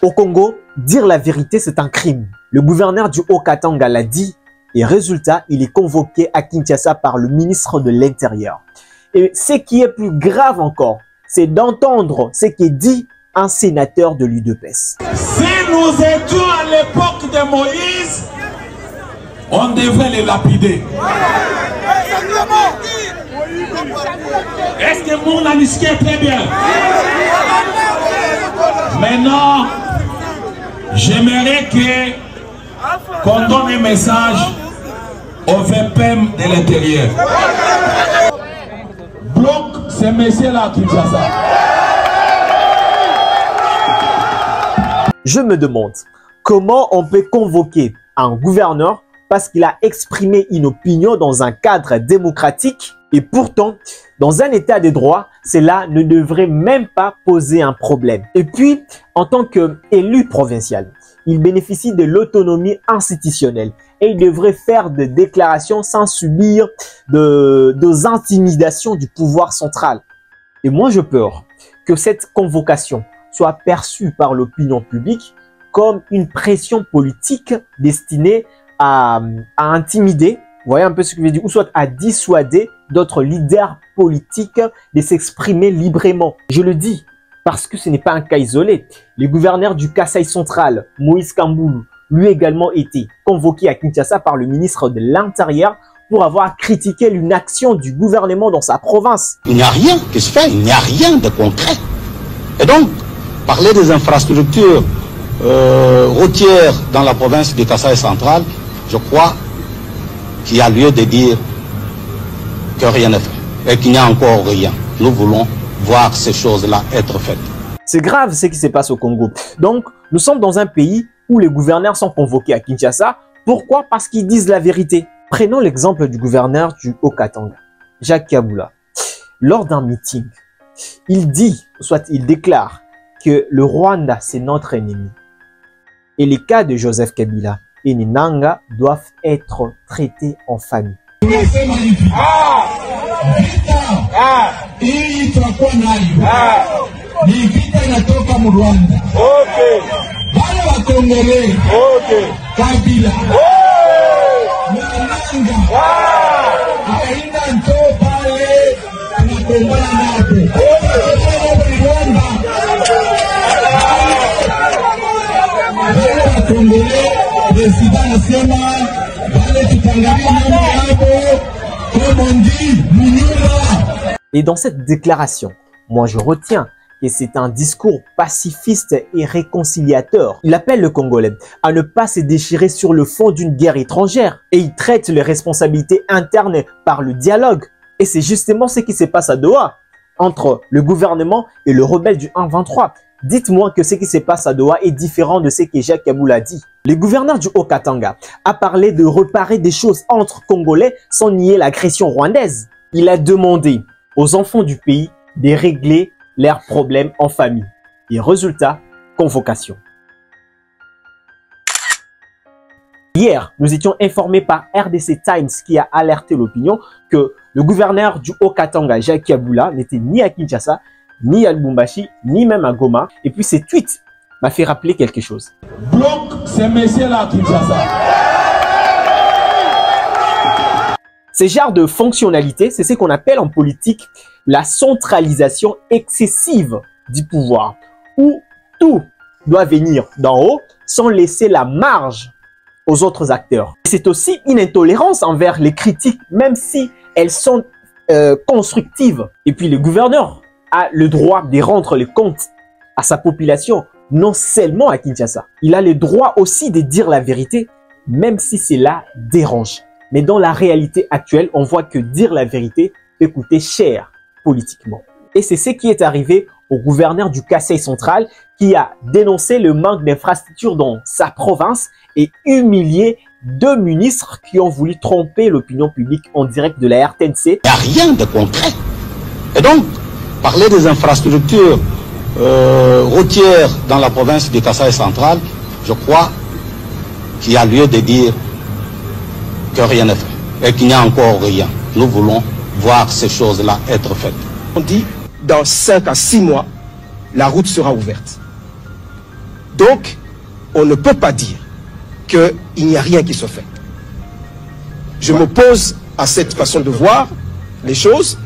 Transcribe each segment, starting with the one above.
Au Congo, dire la vérité, c'est un crime. Le gouverneur du Haut-Katanga l'a dit et résultat, il est convoqué à Kinshasa par le ministre de l'Intérieur. Et ce qui est plus grave encore, c'est d'entendre ce qu'est dit un sénateur de l'UDPS. Si nous étions à l'époque de Moïse, on devrait les lapider. Est-ce que mon analyse est très bien? Maintenant, j'aimerais qu'on donne un message au VPM de l'intérieur. Bloque ces messieurs-là qui disent ça. Je me demande comment on peut convoquer un gouverneur parce qu'il a exprimé une opinion dans un cadre démocratique et pourtant, dans un état de droit, cela ne devrait même pas poser un problème. Et puis, en tant qu'élu provincial, il bénéficie de l'autonomie institutionnelle et il devrait faire des déclarations sans subir des intimidations du pouvoir central. Et moi, je peur que cette convocation soit perçue par l'opinion publique comme une pression politique destinée à intimider, vous voyez un peu ce que je veux dire, ou soit à dissuader d'autres leaders politiques de s'exprimer librement. Je le dis parce que ce n'est pas un cas isolé. Le gouverneur du Kasaï central, Moïse Kamboulou, lui également été convoqué à Kinshasa par le ministre de l'Intérieur pour avoir critiqué une action du gouvernement dans sa province. Il n'y a rien qui se fait, il n'y a rien de concret. Et donc, parler des infrastructures routières dans la province du Kasaï central, je crois qu'il y a lieu de dire que rien n'est fait et qu'il n'y a encore rien. Nous voulons voir ces choses-là être faites. C'est grave ce qui se passe au Congo. Donc, nous sommes dans un pays où les gouverneurs sont convoqués à Kinshasa. Pourquoi? Parce qu'ils disent la vérité. Prenons l'exemple du gouverneur du Haut-Katanga, Jacques Kabila. Lors d'un meeting, il dit, soit il déclare que le Rwanda, c'est notre ennemi. Et les cas de Joseph Kabila et Ninanga doivent être traités en famille. Et dans cette déclaration, moi je retiens que c'est un discours pacifiste et réconciliateur. Il appelle le Congolais à ne pas se déchirer sur le fond d'une guerre étrangère et il traite les responsabilités internes par le dialogue. Et c'est justement ce qui se passe à Doha entre le gouvernement et le rebelle du 1-23. Dites-moi que ce qui se passe à Doha est différent de ce que Jacques Kabila a dit. Le gouverneur du Haut-Katanga a parlé de réparer des choses entre Congolais sans nier l'agression rwandaise. Il a demandé aux enfants du pays de régler leurs problèmes en famille. Et résultat, convocation. Hier, nous étions informés par RDC Times qui a alerté l'opinion que le gouverneur du Haut-Katanga, Jacques Kabila, n'était ni à Kinshasa, ni à Lubumbashi, ni même à Goma. Et puis ces tweets m'a fait rappeler quelque chose. Bloque ces messieurs-là à Kinshasa. Ce genre de fonctionnalité, c'est ce qu'on appelle en politique la centralisation excessive du pouvoir, où tout doit venir d'en haut sans laisser la marge aux autres acteurs. C'est aussi une intolérance envers les critiques, même si elles sont constructives. Et puis le gouverneur a le droit de rendre les comptes à sa population, non seulement à Kinshasa. Il a le droit aussi de dire la vérité, même si cela dérange. Mais dans la réalité actuelle, on voit que dire la vérité peut coûter cher politiquement. Et c'est ce qui est arrivé au gouverneur du Kasaï central qui a dénoncé le manque d'infrastructures dans sa province et humilié deux ministres qui ont voulu tromper l'opinion publique en direct de la RTNC. Il n'y a rien de concret. Et donc, parler des infrastructures routières dans la province du Kasaï central, je crois qu'il y a lieu de dire que rien n'est fait et qu'il n'y a encore rien. Nous voulons voir ces choses-là être faites. On dit, dans 5 à 6 mois, la route sera ouverte. Donc, on ne peut pas dire qu'il n'y a rien qui se fait. Je m'oppose à cette façon de voir les choses.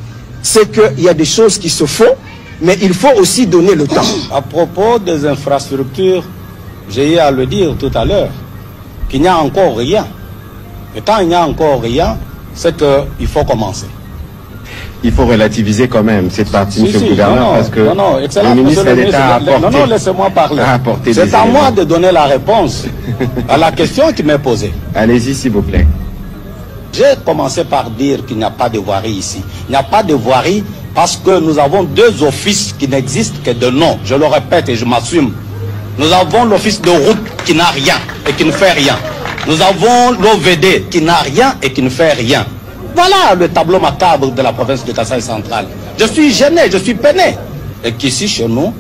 C'est qu'il y a des choses qui se font, mais il faut aussi donner le temps. À propos des infrastructures, j'ai eu à le dire tout à l'heure, qu'il n'y a encore rien. Et tant il n'y a encore rien, c'est qu'il faut commencer. Il faut relativiser quand même cette partie, monsieur le gouverneur, parce que excellent, le ministre d'État a apporté... Non, laissez-moi parler. C'est à moi de donner la réponse à la question qui m'est posée. Allez-y, s'il vous plaît. J'ai commencé par dire qu'il n'y a pas de voirie ici. Il n'y a pas de voirie parce que nous avons deux offices qui n'existent que de nom. Je le répète et je m'assume. Nous avons l'office de route qui n'a rien et qui ne fait rien. Nous avons l'OVD qui n'a rien et qui ne fait rien. Voilà le tableau macabre de la province de Kasaï centrale. Je suis gêné, je suis peiné. Et qu'ici, chez nous,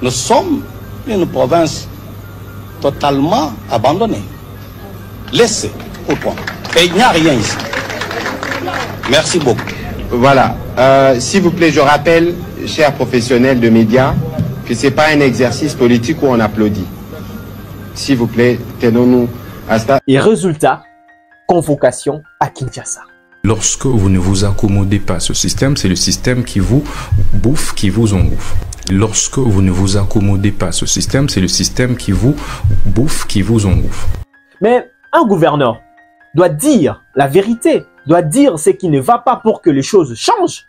nous sommes une province totalement abandonnée. Laissée au point. Et il n'y a rien ici. Merci beaucoup. Voilà. S'il vous plaît, je rappelle, chers professionnels de médias, que ce n'est pas un exercice politique où on applaudit. S'il vous plaît, tenons-nous à ça. Et résultat, convocation à Kinshasa. Lorsque vous ne vous accommodez pas à ce système, c'est le système qui vous bouffe, qui vous engouffre. Lorsque vous ne vous accommodez pas à ce système, c'est le système qui vous bouffe, qui vous engouffre. Mais un gouverneur doit dire la vérité, doit dire ce qui ne va pas pour que les choses changent.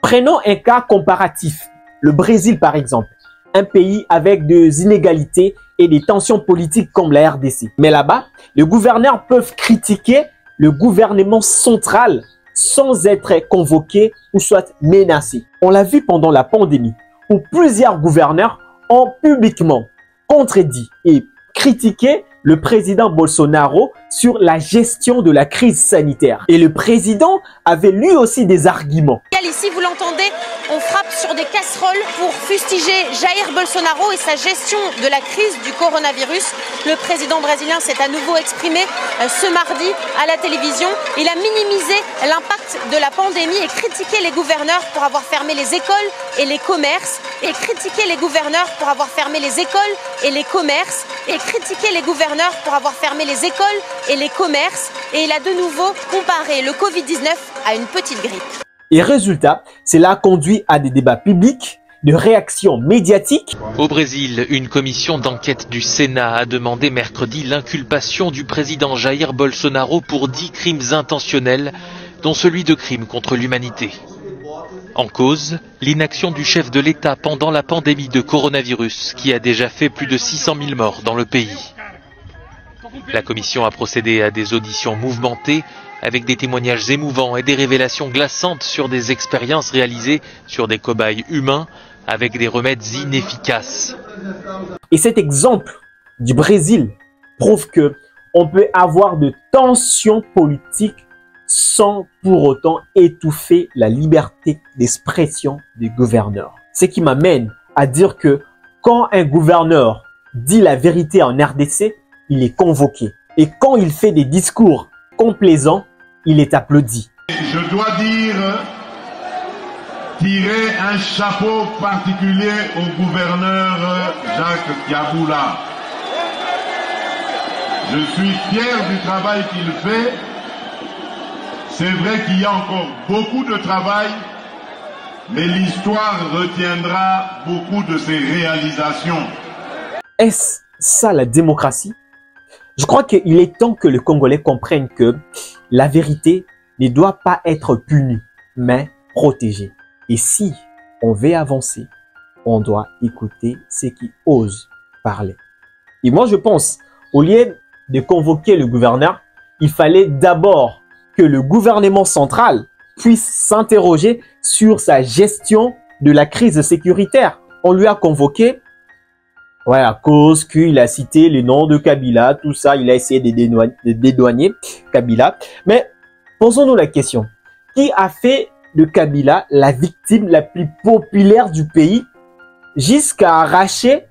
Prenons un cas comparatif. Le Brésil, par exemple. Un pays avec des inégalités et des tensions politiques comme la RDC. Mais là-bas, les gouverneurs peuvent critiquer le gouvernement central sans être convoqués ou soit menacés. On l'a vu pendant la pandémie où plusieurs gouverneurs ont publiquement contredit et critiqué le président Bolsonaro sur la gestion de la crise sanitaire. Et le président avait lui aussi des arguments. Ici, vous l'entendez, on frappe sur des casseroles pour fustiger Jair Bolsonaro et sa gestion de la crise du coronavirus. Le président brésilien s'est à nouveau exprimé ce mardi à la télévision. Il a minimisé l'impact de la pandémie et critiqué les gouverneurs pour avoir fermé les écoles et les commerces. Et critiqué les gouverneurs pour avoir fermé les écoles et les commerces. Et critiqué les gouverneurs pour avoir fermé les écoles et les commerces. Et il a de nouveau comparé le Covid-19 à une petite grippe. Et résultat, cela conduit à des débats publics, de réactions médiatiques. Au Brésil, une commission d'enquête du Sénat a demandé mercredi l'inculpation du président Jair Bolsonaro pour 10 crimes intentionnels, dont celui de crimes contre l'humanité. En cause, l'inaction du chef de l'État pendant la pandémie de coronavirus, qui a déjà fait plus de 600 000 morts dans le pays. La commission a procédé à des auditions mouvementées, avec des témoignages émouvants et des révélations glaçantes sur des expériences réalisées sur des cobayes humains avec des remèdes inefficaces. Et cet exemple du Brésil prouve que on peut avoir de tensions politiques sans pour autant étouffer la liberté d'expression des gouverneurs. Ce qui m'amène à dire que quand un gouverneur dit la vérité en RDC, il est convoqué. Et quand il fait des discours complaisants, il est applaudi. Je dois dire, tirer un chapeau particulier au gouverneur Jacques Kaboula. Je suis fier du travail qu'il fait. C'est vrai qu'il y a encore beaucoup de travail, mais l'histoire retiendra beaucoup de ses réalisations. Est-ce ça la démocratie? Je crois qu'il est temps que les Congolais comprennent que la vérité ne doit pas être punie, mais protégée. Et si on veut avancer, on doit écouter ceux qui osent parler. Et moi, je pense, au lieu de convoquer le gouverneur, il fallait d'abord que le gouvernement central puisse s'interroger sur sa gestion de la crise sécuritaire. On lui a convoqué, ouais, à cause qu'il a cité le nom de Kabila, tout ça, il a essayé de dédouaner Kabila. Mais posons-nous la question, qui a fait de Kabila la victime la plus populaire du pays jusqu'à arracher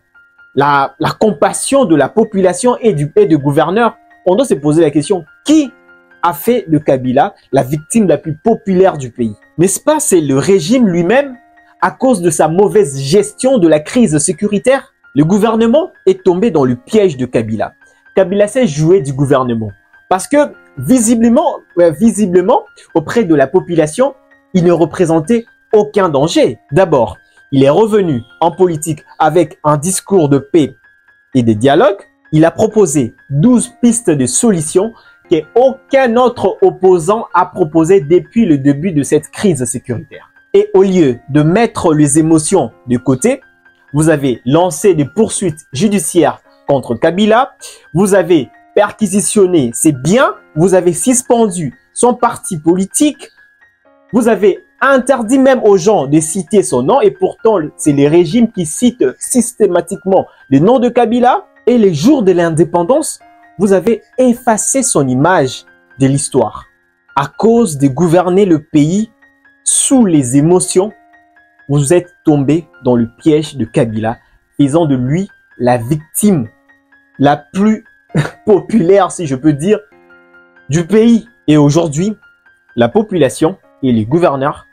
la compassion de la population et du gouverneur? On doit se poser la question, qui a fait de Kabila la victime la plus populaire du pays? N'est-ce pas, c'est le régime lui-même à cause de sa mauvaise gestion de la crise sécuritaire? Le gouvernement est tombé dans le piège de Kabila. Kabila s'est joué du gouvernement parce que visiblement, auprès de la population, il ne représentait aucun danger. D'abord, il est revenu en politique avec un discours de paix et de dialogue. Il a proposé 12 pistes de solutions qu'aucun autre opposant a proposé depuis le début de cette crise sécuritaire. Et au lieu de mettre les émotions de côté, vous avez lancé des poursuites judiciaires contre Kabila, vous avez perquisitionné ses biens, vous avez suspendu son parti politique, vous avez interdit même aux gens de citer son nom et pourtant c'est les régimes qui citent systématiquement le nom de Kabila. Et les jours de l'indépendance, vous avez effacé son image de l'histoire. À cause de gouverner le pays sous les émotions, vous êtes tombé dans le piège de Kabila, faisant de lui la victime la plus populaire, si je peux dire, du pays. Et aujourd'hui, la population et les gouverneurs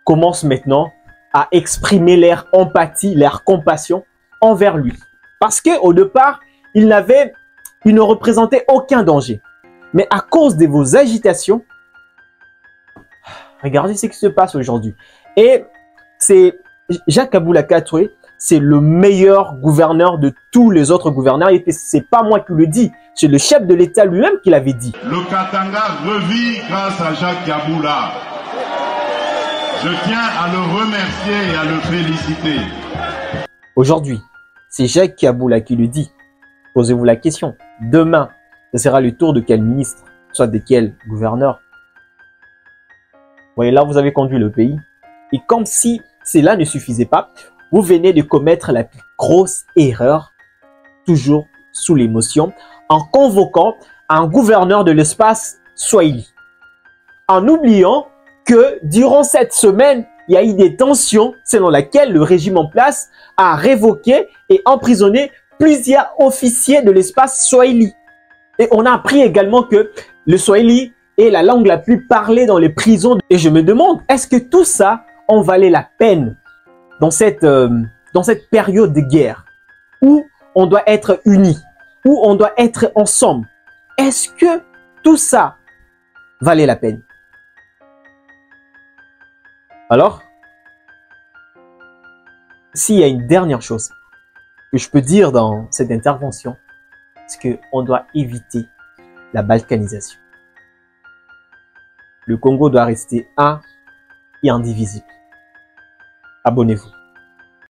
commencent maintenant à exprimer leur empathie, leur compassion envers lui. Parce qu'au départ, il ne représentait aucun danger. Mais à cause de vos agitations, regardez ce qui se passe aujourd'hui. Et c'est Jacques Aboulaka Touré, c'est le meilleur gouverneur de tous les autres gouverneurs. Et c'est pas moi qui le dis, c'est le chef de l'État lui-même qui l'avait dit. Le Katanga revit grâce à Jacques Yaboula. Je tiens à le remercier et à le féliciter. Aujourd'hui, c'est Jacques Yaboula qui le dit. Posez-vous la question. Demain, ce sera le tour de quel ministre, soit de quel gouverneur. Vous voyez, là, vous avez conduit le pays. Et comme si cela ne suffisait pas, vous venez de commettre la plus grosse erreur, toujours sous l'émotion, en convoquant un gouverneur de l'espace Swahili. En oubliant que durant cette semaine, il y a eu des tensions selon lesquelles le régime en place a révoqué et emprisonné plusieurs officiers de l'espace Swahili. Et on a appris également que le Swahili est la langue la plus parlée dans les prisons. Et je me demande, est-ce que tout ça en valait la peine dans cette période de guerre où on doit être unis, où on doit être ensemble? Est-ce que tout ça valait la peine? Alors, s'il y a une dernière chose que je peux dire dans cette intervention, c'est qu'on doit éviter la balkanisation. Le Congo doit rester un et indivisible. Abonnez-vous.